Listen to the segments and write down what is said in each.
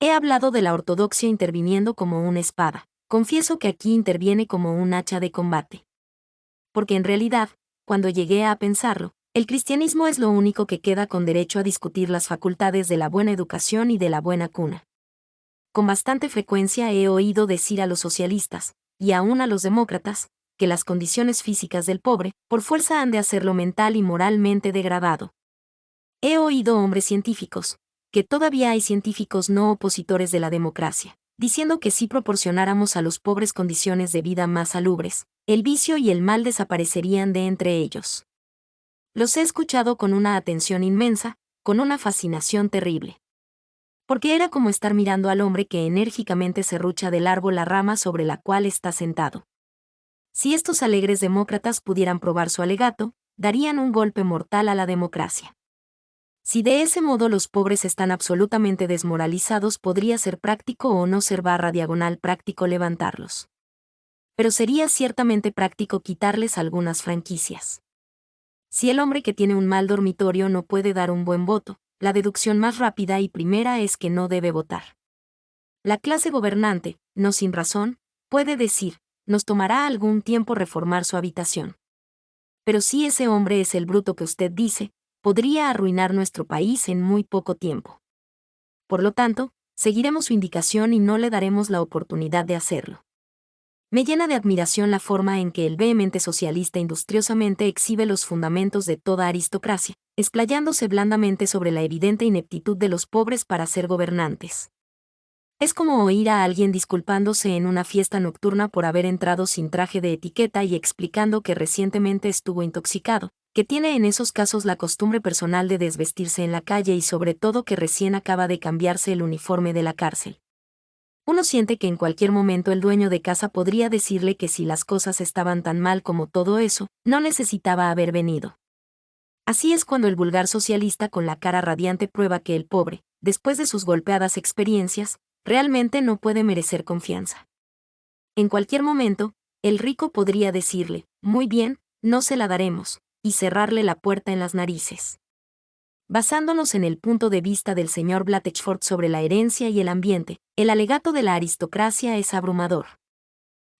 He hablado de la ortodoxia interviniendo como una espada. Confieso que aquí interviene como un hacha de combate. Porque en realidad, cuando llegué a pensarlo, el cristianismo es lo único que queda con derecho a discutir las facultades de la buena educación y de la buena cuna. Con bastante frecuencia he oído decir a los socialistas, y aún a los demócratas, que las condiciones físicas del pobre, por fuerza han de hacerlo mental y moralmente degradado. He oído hombres científicos, que todavía hay científicos no opositores de la democracia, diciendo que si proporcionáramos a los pobres condiciones de vida más salubres, el vicio y el mal desaparecerían de entre ellos. Los he escuchado con una atención inmensa, con una fascinación terrible. Porque era como estar mirando al hombre que enérgicamente serrucha del árbol la rama sobre la cual está sentado. Si estos alegres demócratas pudieran probar su alegato, darían un golpe mortal a la democracia. Si de ese modo los pobres están absolutamente desmoralizados, podría ser práctico o no ser / práctico levantarlos. Pero sería ciertamente práctico quitarles algunas franquicias. Si el hombre que tiene un mal dormitorio no puede dar un buen voto, la deducción más rápida y primera es que no debe votar. La clase gobernante, no sin razón, puede decir, nos tomará algún tiempo reformar su habitación. Pero si ese hombre es el bruto que usted dice, podría arruinar nuestro país en muy poco tiempo. Por lo tanto, seguiremos su indicación y no le daremos la oportunidad de hacerlo. Me llena de admiración la forma en que el vehemente socialista industriosamente exhibe los fundamentos de toda aristocracia, explayándose blandamente sobre la evidente ineptitud de los pobres para ser gobernantes. Es como oír a alguien disculpándose en una fiesta nocturna por haber entrado sin traje de etiqueta y explicando que recientemente estuvo intoxicado, que tiene en esos casos la costumbre personal de desvestirse en la calle y sobre todo que recién acaba de cambiarse el uniforme de la cárcel. Uno siente que en cualquier momento el dueño de casa podría decirle que si las cosas estaban tan mal como todo eso, no necesitaba haber venido. Así es cuando el vulgar socialista con la cara radiante prueba que el pobre, después de sus golpeadas experiencias, realmente no puede merecer confianza. En cualquier momento, el rico podría decirle, muy bien, no se la daremos, y cerrarle la puerta en las narices. Basándonos en el punto de vista del señor Blatchford sobre la herencia y el ambiente, el alegato de la aristocracia es abrumador.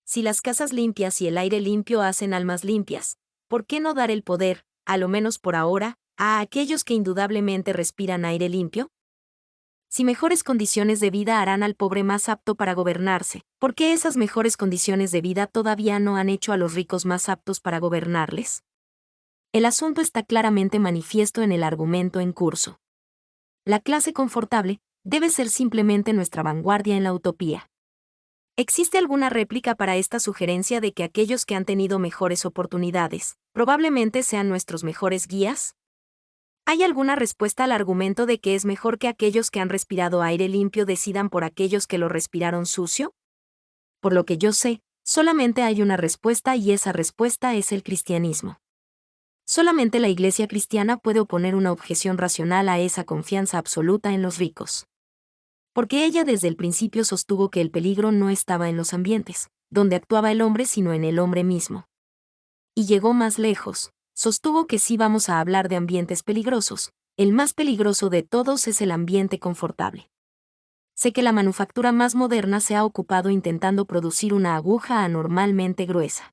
Si las casas limpias y el aire limpio hacen almas limpias, ¿por qué no dar el poder, a lo menos por ahora, a aquellos que indudablemente respiran aire limpio? Si mejores condiciones de vida harán al pobre más apto para gobernarse, ¿por qué esas mejores condiciones de vida todavía no han hecho a los ricos más aptos para gobernarles? El asunto está claramente manifiesto en el argumento en curso. La clase confortable debe ser simplemente nuestra vanguardia en la utopía. ¿Existe alguna réplica para esta sugerencia de que aquellos que han tenido mejores oportunidades, probablemente sean nuestros mejores guías? ¿Hay alguna respuesta al argumento de que es mejor que aquellos que han respirado aire limpio decidan por aquellos que lo respiraron sucio? Por lo que yo sé, solamente hay una respuesta y esa respuesta es el cristianismo. Solamente la Iglesia cristiana puede oponer una objeción racional a esa confianza absoluta en los ricos. Porque ella desde el principio sostuvo que el peligro no estaba en los ambientes, donde actuaba el hombre, sino en el hombre mismo. Y llegó más lejos, sostuvo que si vamos a hablar de ambientes peligrosos, el más peligroso de todos es el ambiente confortable. Sé que la manufactura más moderna se ha ocupado intentando producir una aguja anormalmente gruesa.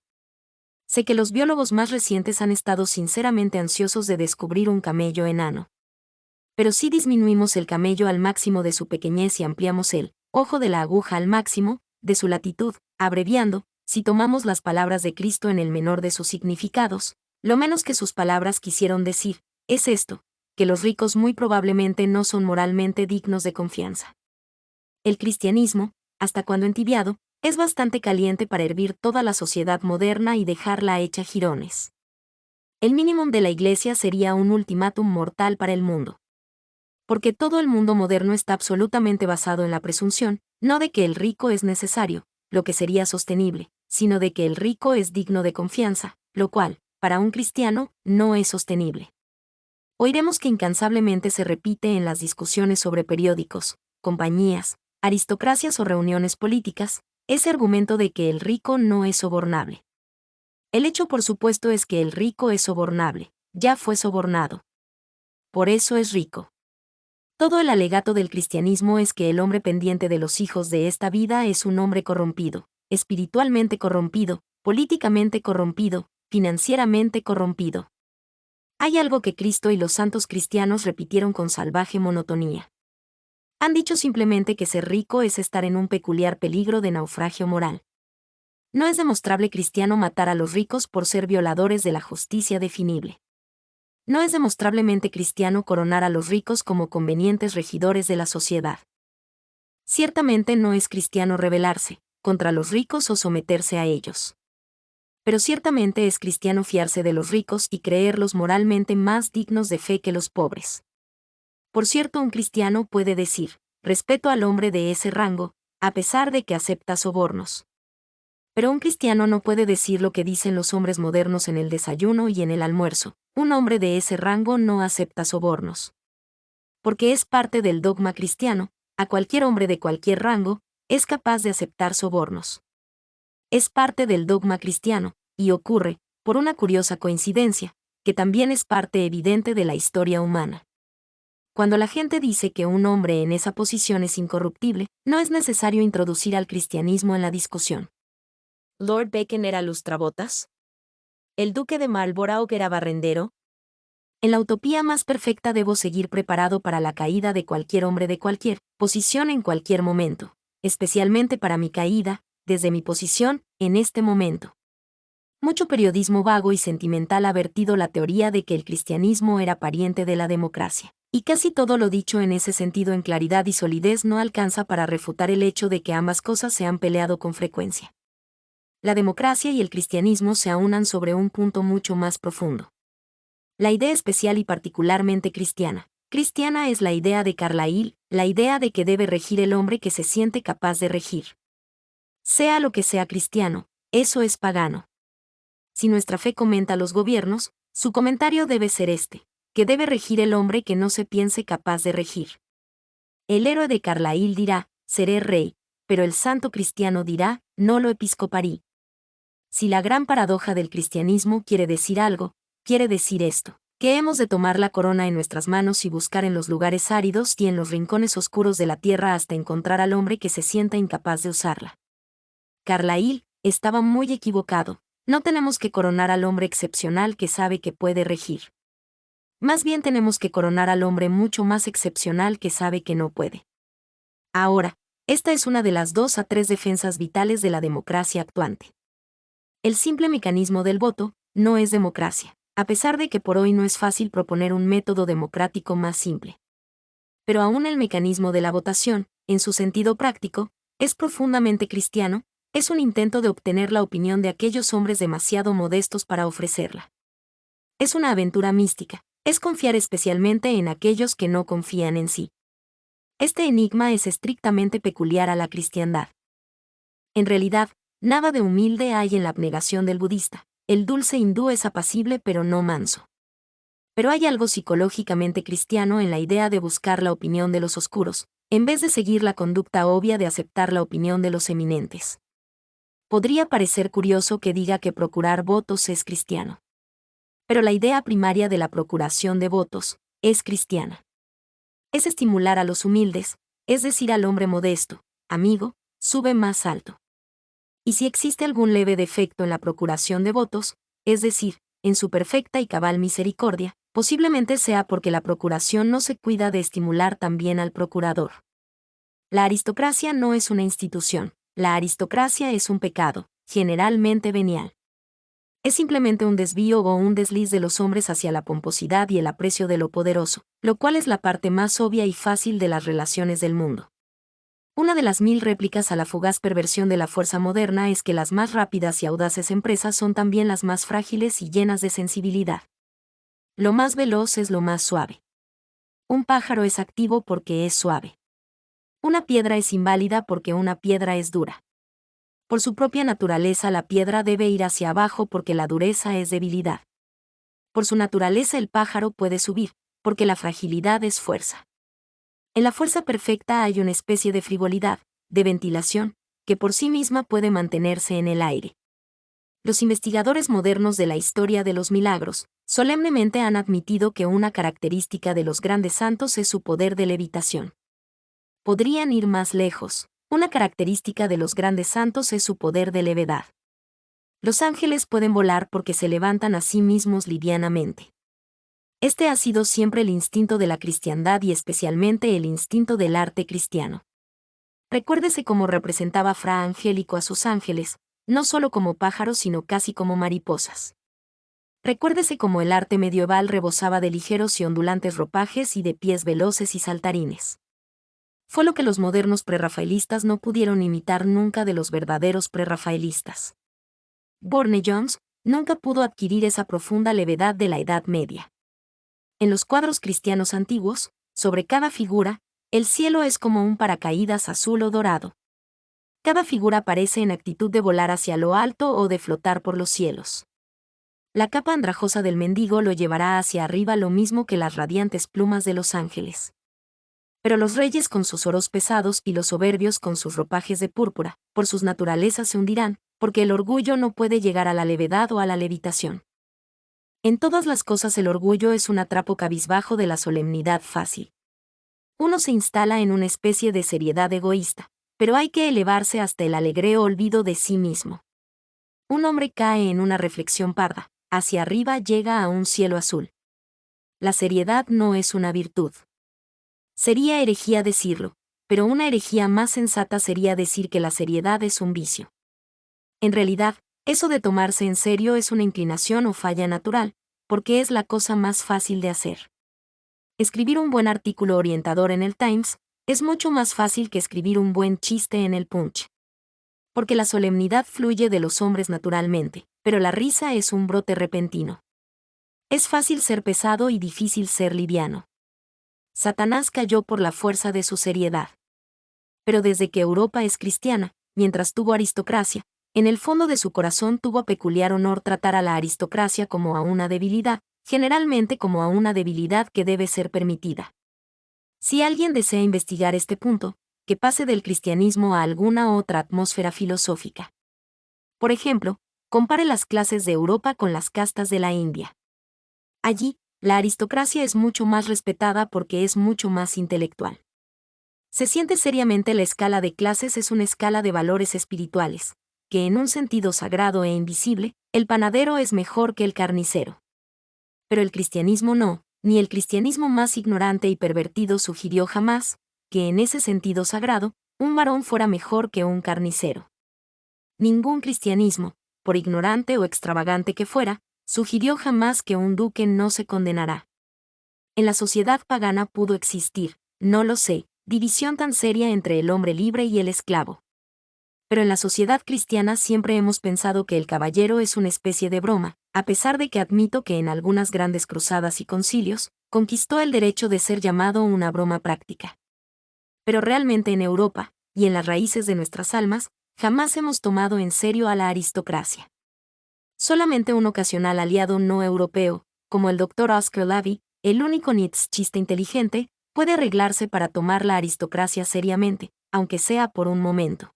Sé que los biólogos más recientes han estado sinceramente ansiosos de descubrir un camello enano. Pero si disminuimos el camello al máximo de su pequeñez y ampliamos el ojo de la aguja al máximo de su latitud, abreviando, si tomamos las palabras de Cristo en el menor de sus significados, lo menos que sus palabras quisieron decir, es esto, que los ricos muy probablemente no son moralmente dignos de confianza. El cristianismo, hasta cuando entibiado, es bastante caliente para hervir toda la sociedad moderna y dejarla hecha jirones. El mínimo de la Iglesia sería un ultimátum mortal para el mundo. Porque todo el mundo moderno está absolutamente basado en la presunción, no de que el rico es necesario, lo que sería sostenible, sino de que el rico es digno de confianza, lo cual, para un cristiano, no es sostenible. Oiremos que incansablemente se repite en las discusiones sobre periódicos, compañías, aristocracias o reuniones políticas, ese argumento de que el rico no es sobornable. El hecho por supuesto es que el rico es sobornable, ya fue sobornado. Por eso es rico. Todo el alegato del cristianismo es que el hombre pendiente de los hijos de esta vida es un hombre corrompido, espiritualmente corrompido, políticamente corrompido, financieramente corrompido. Hay algo que Cristo y los santos cristianos repitieron con salvaje monotonía. Han dicho simplemente que ser rico es estar en un peculiar peligro de naufragio moral. No es demostrable cristiano matar a los ricos por ser violadores de la justicia definible. No es demostrablemente cristiano coronar a los ricos como convenientes regidores de la sociedad. Ciertamente no es cristiano rebelarse contra los ricos o someterse a ellos. Pero ciertamente es cristiano fiarse de los ricos y creerlos moralmente más dignos de fe que los pobres. Por cierto, un cristiano puede decir, respeto al hombre de ese rango, a pesar de que acepta sobornos. Pero un cristiano no puede decir lo que dicen los hombres modernos en el desayuno y en el almuerzo, un hombre de ese rango no acepta sobornos. Porque es parte del dogma cristiano, a cualquier hombre de cualquier rango, es capaz de aceptar sobornos. Es parte del dogma cristiano, y ocurre, por una curiosa coincidencia, que también es parte evidente de la historia humana. Cuando la gente dice que un hombre en esa posición es incorruptible, no es necesario introducir al cristianismo en la discusión. ¿Lord Bacon era lustrabotas? ¿El duque de Marlborough era barrendero? En la utopía más perfecta debo seguir preparado para la caída de cualquier hombre de cualquier posición en cualquier momento, especialmente para mi caída, desde mi posición, en este momento. Mucho periodismo vago y sentimental ha vertido la teoría de que el cristianismo era pariente de la democracia. Y casi todo lo dicho en ese sentido en claridad y solidez no alcanza para refutar el hecho de que ambas cosas se han peleado con frecuencia. La democracia y el cristianismo se aunan sobre un punto mucho más profundo. La idea especial y particularmente cristiana. Cristiana es la idea de Carlyle, la idea de que debe regir el hombre que se siente capaz de regir. Sea lo que sea cristiano, eso es pagano. Si nuestra fe comenta los gobiernos, su comentario debe ser este, que debe regir el hombre que no se piense capaz de regir. El héroe de Carlyle dirá, seré rey, pero el santo cristiano dirá, no lo episcoparé. Si la gran paradoja del cristianismo quiere decir algo, quiere decir esto, que hemos de tomar la corona en nuestras manos y buscar en los lugares áridos y en los rincones oscuros de la tierra hasta encontrar al hombre que se sienta incapaz de usarla. Carlyle estaba muy equivocado, no tenemos que coronar al hombre excepcional que sabe que puede regir. Más bien tenemos que coronar al hombre mucho más excepcional que sabe que no puede. Ahora, esta es una de las 2 a 3 defensas vitales de la democracia actuante. El simple mecanismo del voto no es democracia, a pesar de que por hoy no es fácil proponer un método democrático más simple. Pero aún el mecanismo de la votación, en su sentido práctico, es profundamente cristiano, es un intento de obtener la opinión de aquellos hombres demasiado modestos para ofrecerla. Es una aventura mística, es confiar especialmente en aquellos que no confían en sí. Este enigma es estrictamente peculiar a la cristiandad. En realidad, nada de humilde hay en la abnegación del budista. El dulce hindú es apacible pero no manso. Pero hay algo psicológicamente cristiano en la idea de buscar la opinión de los oscuros, en vez de seguir la conducta obvia de aceptar la opinión de los eminentes. Podría parecer curioso que diga que procurar votos es cristiano. Pero la idea primaria de la procuración de votos es cristiana. Es estimular a los humildes, es decir, al hombre modesto, amigo, sube más alto. Y si existe algún leve defecto en la procuración de votos, es decir, en su perfecta y cabal misericordia, posiblemente sea porque la procuración no se cuida de estimular también al procurador. La aristocracia no es una institución, la aristocracia es un pecado, generalmente venial. Es simplemente un desvío o un desliz de los hombres hacia la pomposidad y el aprecio de lo poderoso, lo cual es la parte más obvia y fácil de las relaciones del mundo. Una de las 1000 réplicas a la fugaz perversión de la fuerza moderna es que las más rápidas y audaces empresas son también las más frágiles y llenas de sensibilidad. Lo más veloz es lo más suave. Un pájaro es activo porque es suave. Una piedra es inválida porque una piedra es dura. Por su propia naturaleza la piedra debe ir hacia abajo porque la dureza es debilidad. Por su naturaleza el pájaro puede subir, porque la fragilidad es fuerza. En la fuerza perfecta hay una especie de frivolidad, de ventilación, que por sí misma puede mantenerse en el aire. Los investigadores modernos de la historia de los milagros Solemnemente han admitido que una característica de los grandes santos es su poder de levitación. Podrían ir más lejos. Una característica de los grandes santos es su poder de levedad. Los ángeles pueden volar porque se levantan a sí mismos livianamente. Este ha sido siempre el instinto de la cristiandad y especialmente el instinto del arte cristiano. Recuérdese cómo representaba Fra Angélico a sus ángeles, no solo como pájaros sino casi como mariposas. Recuérdese cómo el arte medieval rebosaba de ligeros y ondulantes ropajes y de pies veloces y saltarines. Fue lo que los modernos prerrafaelistas no pudieron imitar nunca de los verdaderos prerrafaelistas. Burne-Jones nunca pudo adquirir esa profunda levedad de la Edad Media. En los cuadros cristianos antiguos, sobre cada figura, el cielo es como un paracaídas azul o dorado. Cada figura aparece en actitud de volar hacia lo alto o de flotar por los cielos. La capa andrajosa del mendigo lo llevará hacia arriba lo mismo que las radiantes plumas de los ángeles. Pero los reyes con sus oros pesados y los soberbios con sus ropajes de púrpura, por sus naturalezas se hundirán, porque el orgullo no puede llegar a la levedad o a la levitación. En todas las cosas el orgullo es un atrapo cabizbajo de la solemnidad fácil. Uno se instala en una especie de seriedad egoísta, pero hay que elevarse hasta el alegreo olvido de sí mismo. Un hombre cae en una reflexión parda, hacia arriba llega a un cielo azul. La seriedad no es una virtud. Sería herejía decirlo, pero una herejía más sensata sería decir que la seriedad es un vicio. En realidad, eso de tomarse en serio es una inclinación o falla natural, porque es la cosa más fácil de hacer. Escribir un buen artículo orientador en el Times es mucho más fácil que escribir un buen chiste en el Punch. Porque la solemnidad fluye de los hombres naturalmente, pero la risa es un brote repentino. Es fácil ser pesado y difícil ser liviano. Satanás cayó por la fuerza de su seriedad. Pero desde que Europa es cristiana, mientras tuvo aristocracia, en el fondo de su corazón tuvo peculiar honor tratar a la aristocracia como a una debilidad, generalmente como a una debilidad que debe ser permitida. Si alguien desea investigar este punto, que pase del cristianismo a alguna otra atmósfera filosófica. Por ejemplo, compare las clases de Europa con las castas de la India. Allí, la aristocracia es mucho más respetada porque es mucho más intelectual. Se siente seriamente la escala de clases es una escala de valores espirituales, que en un sentido sagrado e invisible, el panadero es mejor que el carnicero. Pero el cristianismo no, ni el cristianismo más ignorante y pervertido sugirió jamás, que en ese sentido sagrado, un varón fuera mejor que un carnicero. Ningún cristianismo, por ignorante o extravagante que fuera, sugirió jamás que un duque no se condenará. En la sociedad pagana pudo existir, no lo sé, división tan seria entre el hombre libre y el esclavo. Pero en la sociedad cristiana siempre hemos pensado que el caballero es una especie de broma, a pesar de que admito que en algunas grandes cruzadas y concilios, conquistó el derecho de ser llamado una broma práctica. Pero realmente en Europa, y en las raíces de nuestras almas, jamás hemos tomado en serio a la aristocracia. Solamente un ocasional aliado no europeo, como el Dr. Oscar Lavey, el único nietzschista inteligente, puede arreglarse para tomar la aristocracia seriamente, aunque sea por un momento.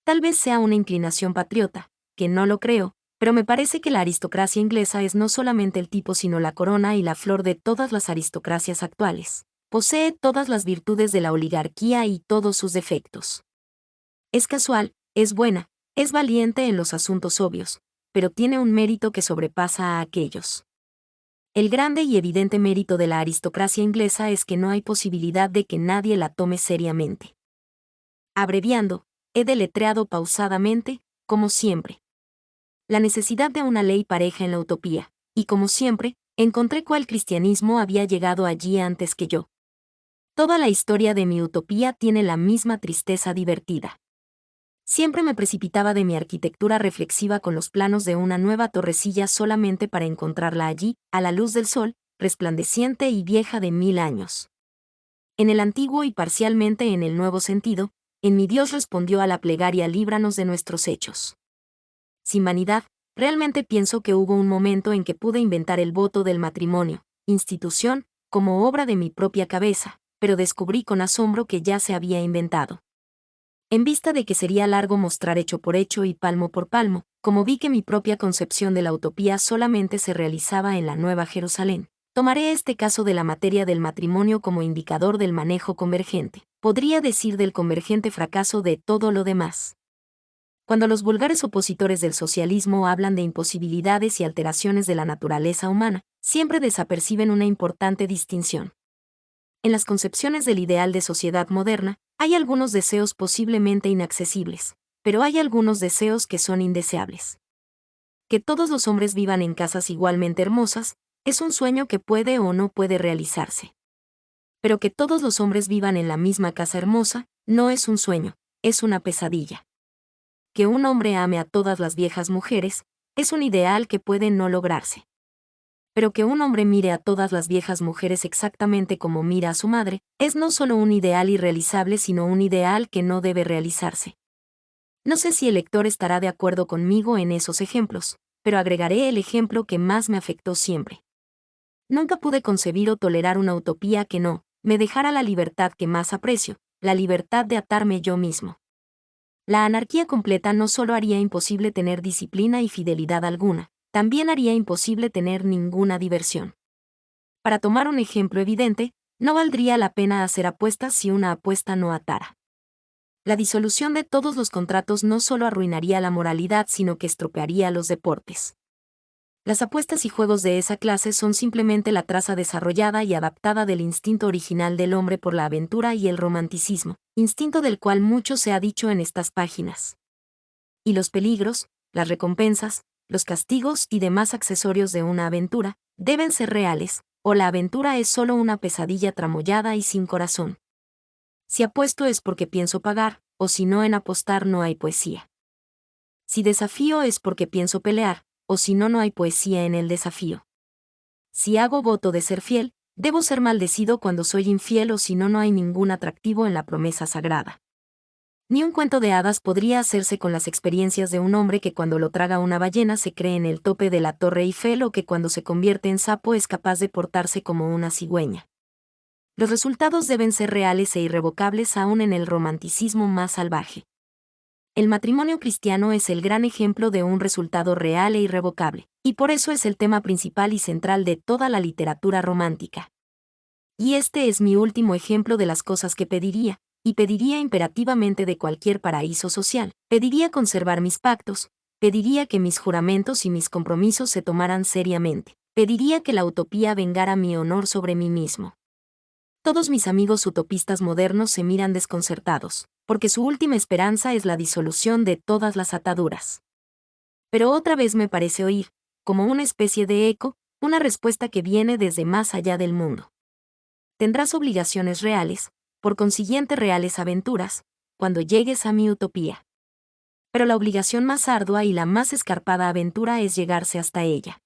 Tal vez sea una inclinación patriota, que no lo creo, pero me parece que la aristocracia inglesa es no solamente el tipo sino la corona y la flor de todas las aristocracias actuales. Posee todas las virtudes de la oligarquía y todos sus defectos. Es casual, es buena, es valiente en los asuntos obvios, pero tiene un mérito que sobrepasa a aquellos. El grande y evidente mérito de la aristocracia inglesa es que no hay posibilidad de que nadie la tome seriamente. Abreviando, he deletreado pausadamente, como siempre. La necesidad de una ley pareja en la utopía, y como siempre, encontré cuál cristianismo había llegado allí antes que yo. Toda la historia de mi utopía tiene la misma tristeza divertida. Siempre me precipitaba de mi arquitectura reflexiva con los planos de una nueva torrecilla solamente para encontrarla allí, a la luz del sol, resplandeciente y vieja de 1000 años. En el antiguo y parcialmente en el nuevo sentido, en mi Dios respondió a la plegaria líbranos de nuestros hechos. Sin vanidad, realmente pienso que hubo un momento en que pude inventar el voto del matrimonio, institución, como obra de mi propia cabeza, pero descubrí con asombro que ya se había inventado. En vista de que sería largo mostrar hecho por hecho y palmo por palmo, como vi que mi propia concepción de la utopía solamente se realizaba en la Nueva Jerusalén, tomaré este caso de la materia del matrimonio como indicador del manejo convergente, podría decir del convergente fracaso de todo lo demás. Cuando los vulgares opositores del socialismo hablan de imposibilidades y alteraciones de la naturaleza humana, siempre desaperciben una importante distinción. En las concepciones del ideal de sociedad moderna, hay algunos deseos posiblemente inaccesibles, pero hay algunos deseos que son indeseables. Que todos los hombres vivan en casas igualmente hermosas, es un sueño que puede o no puede realizarse. Pero que todos los hombres vivan en la misma casa hermosa, no es un sueño, es una pesadilla. Que un hombre ame a todas las viejas mujeres, es un ideal que puede no lograrse. Pero que un hombre mire a todas las viejas mujeres exactamente como mira a su madre, es no solo un ideal irrealizable sino un ideal que no debe realizarse. No sé si el lector estará de acuerdo conmigo en esos ejemplos, pero agregaré el ejemplo que más me afectó siempre. Nunca pude concebir o tolerar una utopía que no me dejara la libertad que más aprecio, la libertad de atarme yo mismo. La anarquía completa no solo haría imposible tener disciplina y fidelidad alguna, también haría imposible tener ninguna diversión. Para tomar un ejemplo evidente, no valdría la pena hacer apuestas si una apuesta no atara. La disolución de todos los contratos no solo arruinaría la moralidad sino que estropearía los deportes. Las apuestas y juegos de esa clase son simplemente la traza desarrollada y adaptada del instinto original del hombre por la aventura y el romanticismo, instinto del cual mucho se ha dicho en estas páginas. Y los peligros, las recompensas, los castigos y demás accesorios de una aventura, deben ser reales, o la aventura es solo una pesadilla tramoyada y sin corazón. Si apuesto es porque pienso pagar, o si no en apostar no hay poesía. Si desafío es porque pienso pelear, o si no no hay poesía en el desafío. Si hago voto de ser fiel, debo ser maldecido cuando soy infiel o si no no hay ningún atractivo en la promesa sagrada. Ni un cuento de hadas podría hacerse con las experiencias de un hombre que cuando lo traga una ballena se cree en el tope de la Torre Eiffel o que cuando se convierte en sapo es capaz de portarse como una cigüeña. Los resultados deben ser reales e irrevocables aún en el romanticismo más salvaje. El matrimonio cristiano es el gran ejemplo de un resultado real e irrevocable, y por eso es el tema principal y central de toda la literatura romántica. Y este es mi último ejemplo de las cosas que pediría, y pediría imperativamente de cualquier paraíso social, pediría conservar mis pactos, pediría que mis juramentos y mis compromisos se tomaran seriamente, pediría que la utopía vengara mi honor sobre mí mismo. Todos mis amigos utopistas modernos se miran desconcertados, porque su última esperanza es la disolución de todas las ataduras. Pero otra vez me parece oír, como una especie de eco, una respuesta que viene desde más allá del mundo. Tendrás obligaciones reales, por consiguiente reales aventuras, cuando llegues a mi utopía. Pero la obligación más ardua y la más escarpada aventura es llegarse hasta ella.